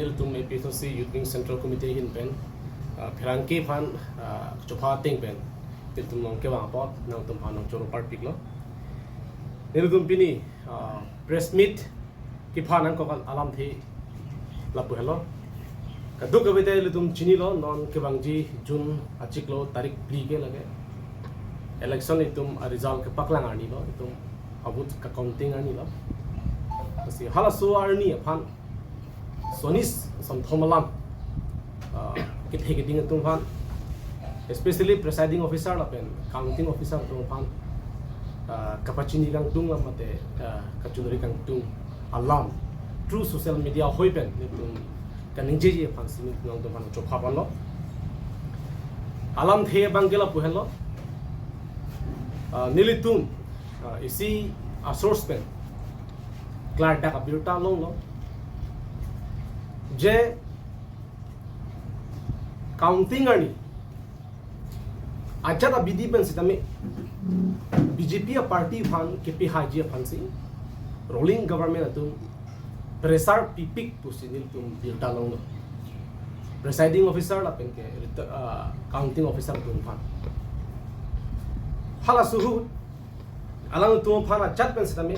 niltum APSC Youth Wing Central Committee hin pen phirangke phan chopha teng pen niltum nong ke wang pot nang tum phan nong choro part piklo niltum pini press meet ki phan ang ko alam thi lapu hello kaduk kawite niltum chini lo non ke bangji June achiklo tarik pli ke lage election itum result ke paklang ani lo itum abut ka counting ani lo kasi hala so arni phan sonis som thomalam kit hegeting tung phan especially presiding officer la pen counting officer tung phan kapachini kang tung lam mate kachudri kang tung alam through social media hoi pen tung kaning je phan sini tung tung phan chopha pan lo alam the bangela puhelo nilitum isi a source pen clar da kabirta long lo je counting ani ajata bidi pen sitame BJP a party phan KP haji phan si rolling government atum pressure pipik pusinil tum birta long presiding officer la pen ke counting officer tum phan hala suhu alang tum phan ajat pen sitame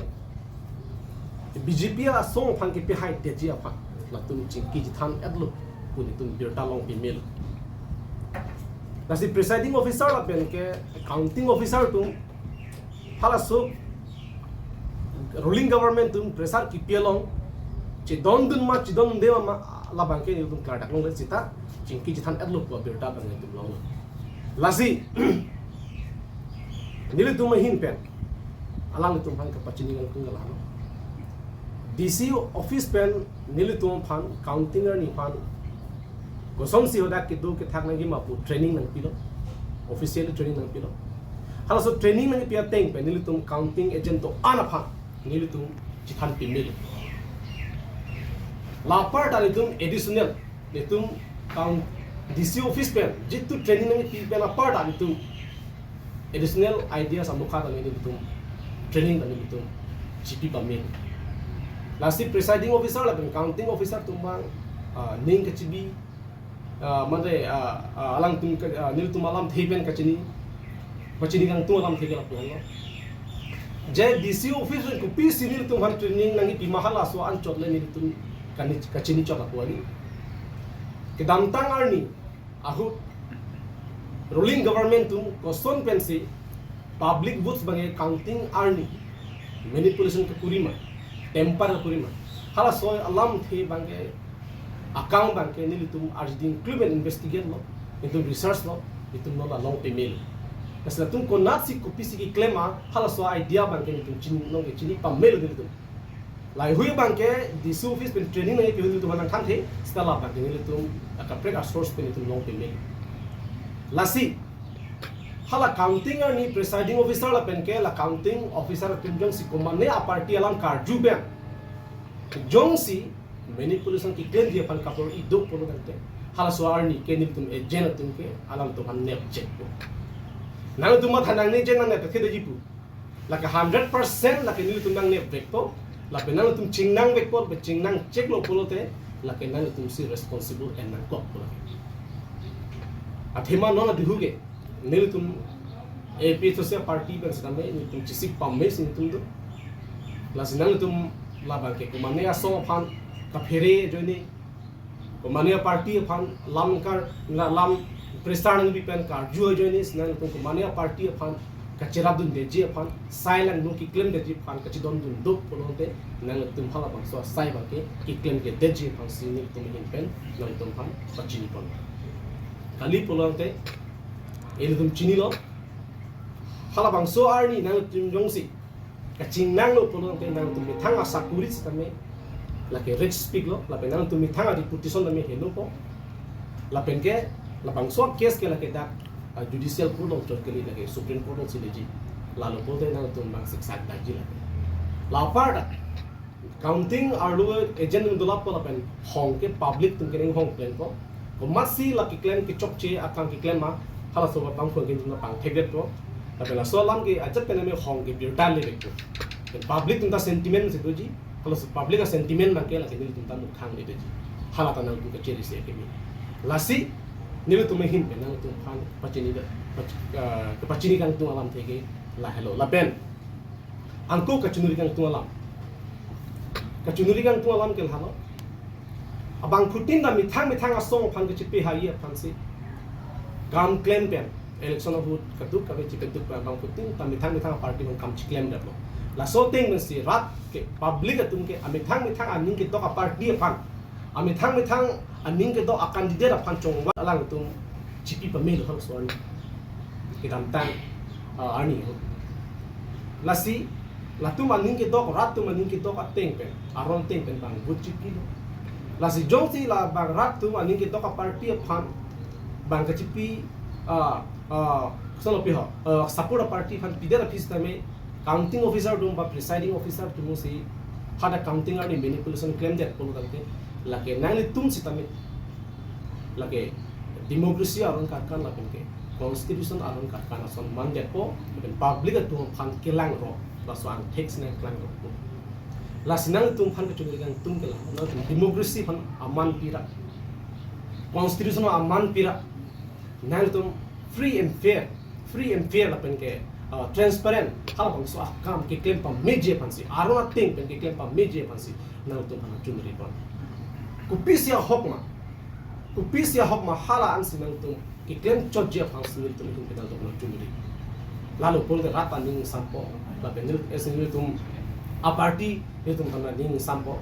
BJP a song phan KP hai teji a phan latum chingki jithan adlu puni tum birta long email nasi presiding officer la pen ke counting officer tum hala so ruling government tum pressure ki pelong chi don dun ma chi don de ma la bang ke tum klar dak long le chita chingki jithan adlu ko birta bang tum long lasi nili tum hin pen alang tum phan ka pachini ngang tung la DC office pen nilitum phan counting ni phan gosong si hoda ke do ke thak nang gi ma pu training nang pilo official training nang pilo hala so training nang pia teng pen nilitum counting agent to ana phan nilitum chithan pimil la part nilitum additional nilitum count DC office pen jitu training nang pi pen la part nilitum additional ideas amukha nilitum training nilitum GP pamil lasi presiding officer la counting officer tumbang ning kachibi mande alang tum nil tum alam theipen kachini kachini kang tum alam thegela pulo je DC officer ko pi sinil tum han training nangi pi mahala so an chotle nil tum kachini chota puani ke damtang arni ahu ruling government tum koson pensi public votes bange counting arni manipulation ka kurima temper kurima hala soy alam the bangke account bangke nilitum arjidin club investigate lo itu research lo itu no la long email kasla tum ko natsi copy si claim hala so idea bangke nitum chin no ke chini pa mail nilitum lai hui bangke this office pen training ngai pe nilitum nang thang the stala bangke nilitum aka break a source pen nitum long email lasi hala counting ni presiding officer la pen ke la counting officer tum jong si komane a party alam karju ben jong si manipulation ki claim dia pan kapor I do polo dante hala so arni ke ni tum agent tum ke alam to han ne check ko nang tum ma thanang ni jen nang ne ke de jipu la ka 100% la ke ni tum nang ne break to la pe nang tum chingnang break ko be chingnang check lo polo te la ke nang tum si responsible and nang ko polo athema no na dihuge nilitum APSC party pen sedame nilitum chisik pamme sintum do lasinang tum labang ke kumane aso phan ka phere joni kumane party phan lamkar na lam prestarang bi pen kar ju joni sinang tum kumane party phan ka cheradun de je phan silent no ki claim de je phan ka chidon dun do polonte nang tum phala bang so sai ba ke ki claim ke de je phan sinil tum hin pen nang tum phan pachini pon kali polonte eludum chini lo hala bang so arni nang tum jongsi ka chingnang lo polong ke nang tum thang asa kurit tame la ke rich speak lo la penang tum thang a reputation tame hello ko la pen ke la bang so case ke la ke da judicial court of ke la ke supreme court of sileji la lo bote nang tum bang siksa da ji la part counting arlo agent ndula po la pen hong ke public tum ke ning hong plan ko masi la ki claim ki chok che akang ki claim ma hala so bang phone ke na pang theget to la so lam ke ajat pe na me hong ke birta le bek public tum ta sentiment se doji hala so public a sentiment ma ke la ke tum ta muk khang le doji halata nang tu kecil isi kami lasi nilu tu mehin pe nang tu pan pacini ke pacini kang tu alam tege la hello la ben angko kacunuri kang tu alam ke halo abang putin da mithang asong pan ke cipi hai pan si gam claim pen election of kaduk kabe cikaduk bang putin ta mithang party bang kam claim da la so ting men si rat ke public atum ke amithang aning ke to ka party pan amithang aning ke to a candidate pan chong wa alang tum cipi pamil hal so ani ke dam tang ani la si la tu maning ke to rat tu maning ke to ka ting pen aron ting pen bang but cipi la si jong si la bang rat tu maning ke to ka party pan bang ka cipi solo piho support party fan pidera office tame counting officer dum ba presiding officer tum si hada counting ani manipulation claim that polo tante lake nangli tum si tame lake democracy aron karkan lapen ke constitution aron karkan ason man that po ben public tum fan kelang ro la so ang tax na kelang ro la sinang tum fan ke chungi gang tum kelang na democracy fan aman pira constitution aman pira nang tum free and fair la pen ke transparent hal bang so kam ke claim pa meje pansi arona ting pen ke claim pa meje pansi nang tum hana chumri pan kupisia hokma hala ansi nang tum ke claim chojje pansi nang tum ke nang tum chumri lalu pol de rata ning sampo la pen esin tum a party tum hana ning sampo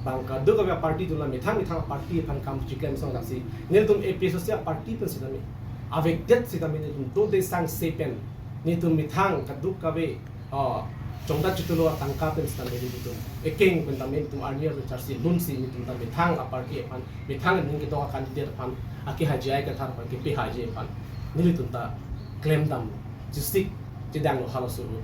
bangka do ka party tu la mithang party pan kam chiklem song dasi nel tum episode sia party pen sidami avec det sidami ne tum to de sang sepen ni tum mithang ka duk ka be chongda chitulo tangka pen sidami ni tum ekeng pen tamen tum arnier de charsi lunsi ni tum ta mithang a party pan mithang ning ke to candidate pan aki hajai ka thar pan ke pe haje pan ni tum ta claim dam jistik jedang lo halasuru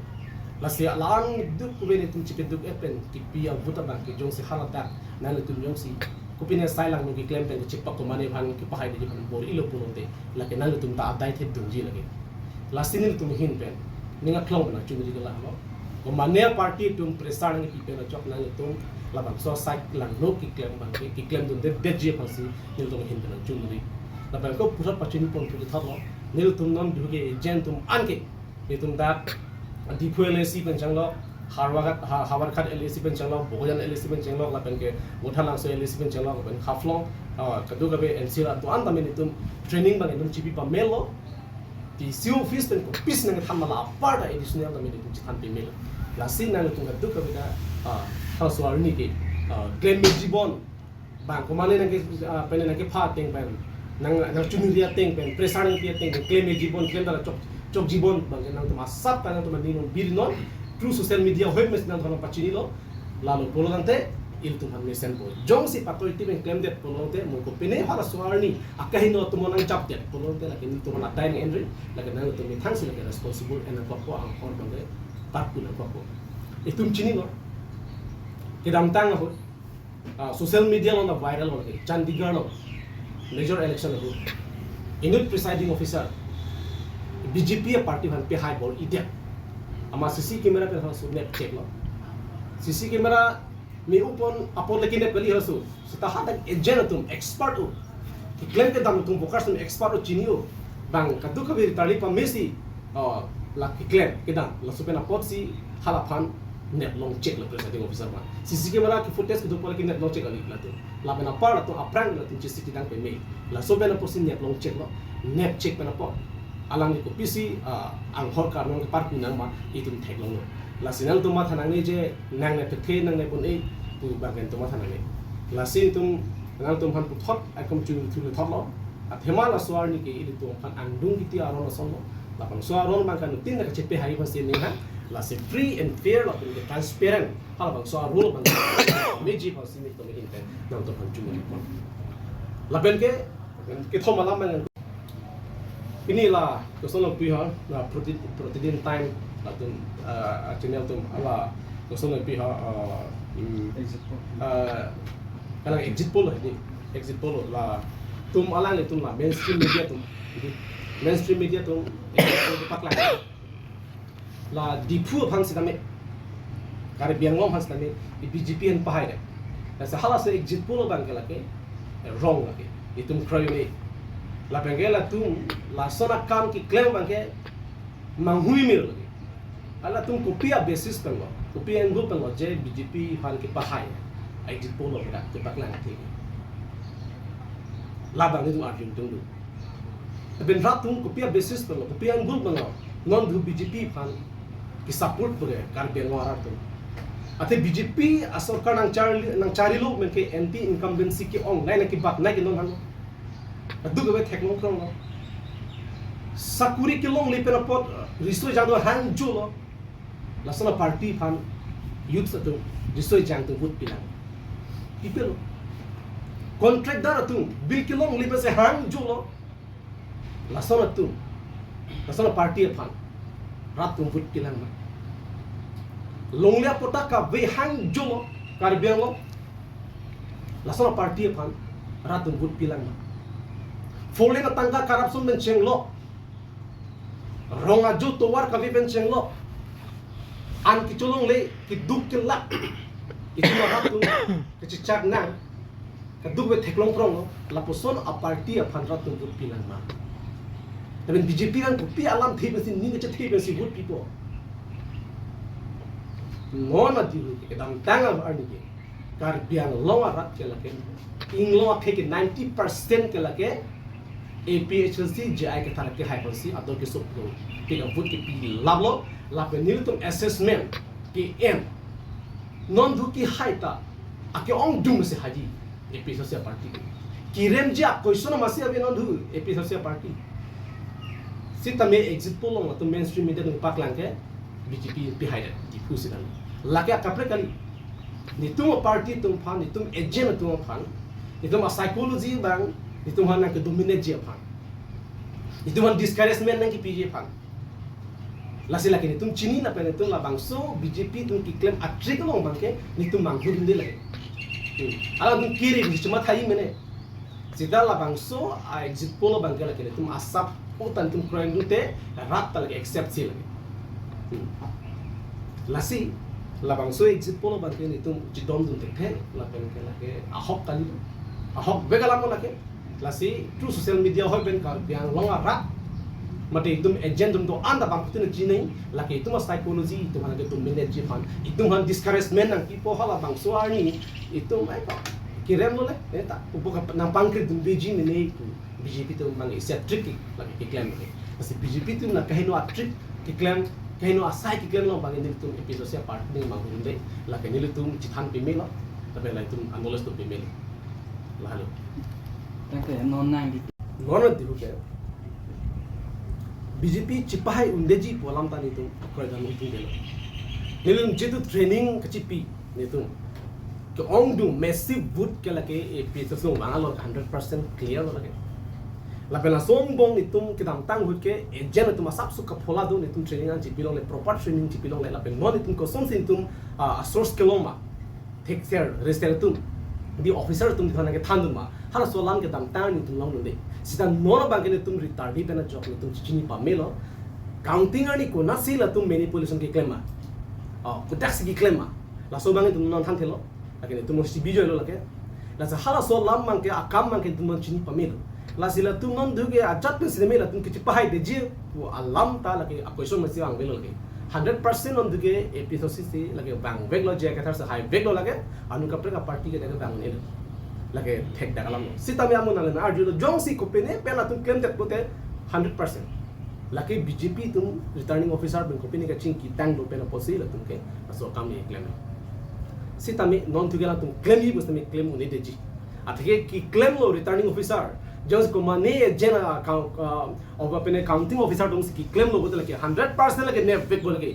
lasia lang duk kubeni tum chipe duk epen ki pia buta bang ki jong si halata nan tum jong si kupine sailang no ki claim pen chipak ko mane bhan ki pahai de pan bor ilo puronte lake nan tum ta adai the dung ji lage lasin tum hin pen ninga klong na chumi ji la mo ko mane party tum presang ki pen chok nan tum labang so sai lang no ki claim bang ki claim dun de je pasi nil tum hin pen chumi labang ko pura pachini pon tu thalo nil tum non du ge jen tum anke ni tum da Dipu LSC pencanglo, Harvard kat LSC pencanglo, Boyan LSC pencanglo, lapen ke Muthalang so LSC pencanglo, lapen Haflong, kadu kabe NCR tu anta menitum training bang enum cipi pamelo, di si office pen kopis nang tham mala aparta additional ta menitum citan pemelo, lasin nang tu kadu kabe da hal ni ke claim jibon, bang komane nang ke pen nang ke pha teng pen nang chuniria teng pen presang ke teng claim jibon claim da chok jibon bang nang tu masap kan tu mandino birnon through social media web mes nang thono pachini lo lalu polo tante il tu han mesen bo jong si patoi ti ben claim det polo te mo ko pine hala suarni akahino tu monang chap det polo te lakin tu mana time entry lakin nang tu mi thang si lakin responsible and ko ko ang kon bang tak ku ko ko itum chini lo kidam tang ho social media lo na viral ho Chandigarh lo major election ho inut presiding officer BJP party van pe high ball ide ama CC camera pe hasu net check lo CC camera me upon apon lekin net kali hasu sita hadak agent tum expert u claim ke dam tum bokas tum expert u chinio bang kadu kabir tali pa messi la claim ke dam la supena potsi halaphan net long check la presiding officer ma CC camera ki footage ke dupol ki net long check ali la tu la pena par la tu aprang la tu CC dang pe me la supena posin net long check lo net check pena po alang ni ko PC ang hor ka nong par kunang ma itum thek long la sinang tu ma thanang ni je nang ne phe nang ne pon e tu bagen tu ma thanang ni la sin tum nang tum han pu thot akom chu thu thot lo a thema la swar ni ke i tu han andung ki ti aron la son lo la pang swar ron ma kan tin na ka chepe hai ba sin ni ha la se free and fair la pun transparent hala bang swar rule bang meji pa sin ni to me inten nang to han chu ni pon la ben ke thoma la man inilah kesana pihak na protein time atau channel tu ala kesana pihak kalau exit poll ini exit poll lah tum alang itu lah mainstream media tu dapat lah dipu hang sedami kari biang ngom hang sedami di BJP yang pahai deh. Nah sehalah se exit poll bang kelake wrong lagi itum kroy ni la pengela tum la sona kam ki claim bangke manghui mir lagi ala tum kopia basis pengo kopia engul pengo je BJP han ki pahai ai di polo dak ke paklang ti la bang itu arjun tunggu ben ratung kopia basis pengo kopia engul pengo non du BJP han ki support pure kar be ngora tu ate BJP asor ka nang chari lo men ke anti incumbency ki ong nai na ki bat nai ki non han adu ga thek long krong lo sakuri ki long le pera pot risto jang do hang ju lo la sona party phan youth sa tu risto jang tu gut pilang people contract dar tu bill ki long le pe se hang ju lo la sona party phan rat tu gut pilang ma longlia potaka ve hang ju lo kar biang lo la sona party phan rat tu gut pilang ma Foley na tangga corruption ben cheng lo ronga ju towar ka ben cheng lo an ki cholong le ki duk kin la itu ma hatu ki chichak na ka duk be theklong prong lo la poson a party a phanra tu duk pilan ma taben BJP ran pi alam thei be sin ni che thei be si good people no na di ke dam tanga arni ke kar biang lo rat ke la ke ing lo ke 90% ke la ke APHC JI ke tarak ke hypersi atau ke sub ko ke vote ke pi lablo la penil tum assessment ke m non du ki haita ake ong dum se haji APHC party ki rem ja question ma se ave non du APHC party si tame exit poll lo to mainstream media ng paklang ke BJP behind it di pusidan la ke kapre kali ni tum party tum phan ni tum agent tum phan ni tum psychology bang itu mana ke dominate je pan itu mana discouragement nang ki PJ pan lasi laki ni tum chini na pen tum la bangso BJP tum ki claim atrik long bangke ni tum manggur inde lagi ala tum kiri ni cuma thai mene sida la bangso a exit poll bangke laki ni tum asap utan tum kroeng dute rat lagi accept si lagi lasi la bangso exit poll bangke ni tum jidom dum te la pen ke lagi ahok kali ahok begalam lagi lasi through social media hoy ben kar biang longa rat mate itum agent dum to anda bang putin jinai laki itum psychology itum han ke tum manage fan itum han discouragement nang ipo hala bang suarni itum ai ka kirem lo le eta upoka nang pangkrit dum beijing ne ku BJP tum mang isa trick laki ke claim ke lasi BJP tum na kahino a trick ke claim kahino asai ke claim lo bang ini tum episode part ni mang hunde laki ni tum chithan pimelo tapi la itum anoles to pimelo lalu non di ke BJP cipahai undeji polam tani tu kerajaan itu delo nilum jetu training kecipi nitu ke ongdu massive boot ke lake AP so mangalor 100% clear lo lake la pena sombong nitum kidam tang hut ke agent tu masap su ka phola do nitum training an cipilong le proper training cipilong le la pen non nitum ko som sintum a source keloma take care restel di officer tum thana ke thandum ma hala solam ke dam tan ni tum long de sida nona bangke ni tum retardi pena job ni tum chini pa melo counting ani ko na sila tum manipulation ke claim ma ko tax ki claim ma la so bangke tum non than thelo lakini tum si bijo lo lake la sa hala solam mang ke akam mang ke tum chini pa melo la sila tum non duge ajat pin sine mela tum ki pahai de je wo alam ta lake a question ma si ang melo lake 100% on duge episode lage bang veglo je ka thar sa high veglo lage anu ka pre ka party ke daga bang ne lage thek daga lam sita mi amun na arju jong si kopene pela tu claim tet pote 100% lage BJP tum returning officer ben kopene ka ching ki tang do pela posi la tum ke aso kam ni claim sita mi non tu gela tum claim hi bus mi claim ne deji athike ki claim lo returning officer just ko mane jena account of apne counting officer dong ki claim lo bodla ke 100% lage ne vek bol ke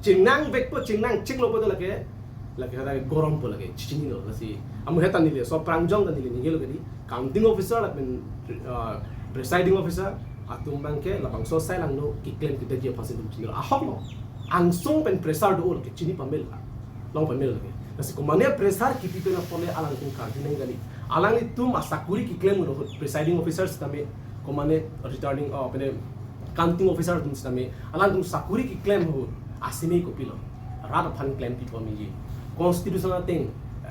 chingnang vek po chingnang chik lo bodla ke lage hada gorom po lage chichini lo lasi amu heta ni le so prangjong da ni le ngelo ke counting officer apne presiding officer atum bangke labang so sai lang no ki claim kita je pasi dum chinilo ahok lo angsung pen pressure do ke chini pamel long pamel lage lasi ko mane pressure ki pipe na pole alang kum ka dineng gali alang itu masakuri ki claim lo presiding officers tame ko mane returning apne counting officer tum tame alang tum sakuri ki claim ho asime ko pilo rada phan claim people mi constitutional thing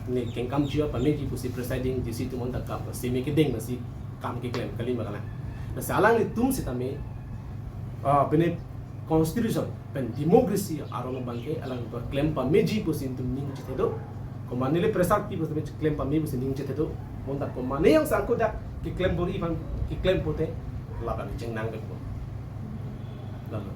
ni kengkam jua pamegi pusi presiding di situ monta kap semi kedeng nasi kam ke claim kali makana na salang ni tum sitame bene constitution pen democracy arong bangke alang to claim pamegi pusi tum ning chitedo komanile presak pi pusi claim pamegi pusi ning chitedo monta komane yang sangko dak ki claim bori pan ki claim pote laban jeng nang ke ko lalu